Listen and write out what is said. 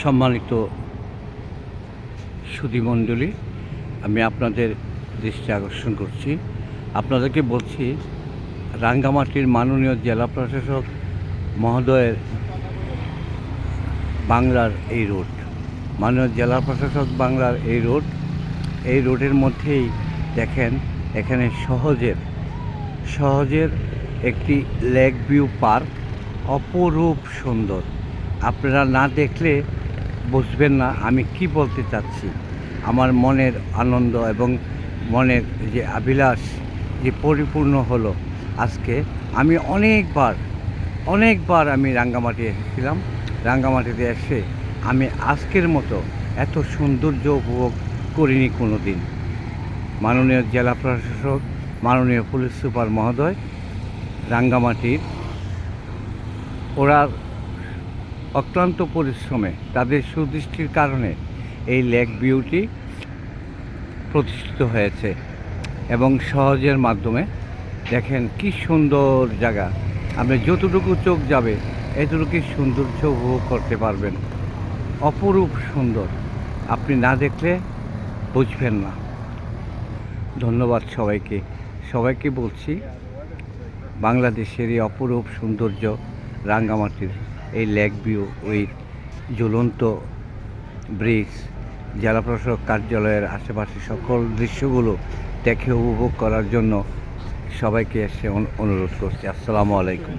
সম্মানিত সুধীমণ্ডলী, আমি আপনাদের দৃষ্টি আকর্ষণ করছি। আপনাদেরকে বলছি, রাঙ্গামাটির মাননীয় জেলা প্রশাসক মহোদয়ের বাংলার এই রোড, মাননীয় জেলা প্রশাসক বাংলার এই রোডের মধ্যেই দেখেন, এখানে সহজের একটি লেক ভিউ পার্ক, অপরূপ সুন্দর। আপনারা না দেখলে বুঝবেন না আমি কি বলতে চাচ্ছি। আমার মনের আনন্দ এবং মনের যে অভিলাষ যে পরিপূর্ণ হলো আজকে। আমি অনেকবার আমি রাঙ্গামাটি এসেছিলাম। রাঙ্গামাটিতে এসে আমি আজকের মতো এত সৌন্দর্য উপভোগ করিনি কোনো দিন। মাননীয় জেলা প্রশাসক, মাননীয় পুলিশ সুপার মহোদয় রাঙ্গামাটির ওরা অক্লান্ত পরিশ্রমে, তাদের সুদৃষ্টির কারণে এই লেক ভিউটি প্রতিষ্ঠিত হয়েছে এবং সহজের মাধ্যমে দেখেন কি সুন্দর জায়গা। আপনি যতটুকু চোখ যাবে এতটুকু সৌন্দর্য উপভোগ করতে পারবেন। অপরূপ সুন্দর, আপনি না দেখলে বুঝবেন না। ধন্যবাদ সবাইকে বলছি, বাংলাদেশের এই অপরূপ সৌন্দর্য রাঙ্গামাটির এই লেক ভিউ, ওই ঝুলন্ত ব্রিজ, জেলা প্রশাসক কার্যালয়ের আশেপাশে সকল দৃশ্যগুলো দেখে উপভোগ করার জন্য সবাইকে এসে অনুরোধ করছি। আসসালামু আলাইকুম।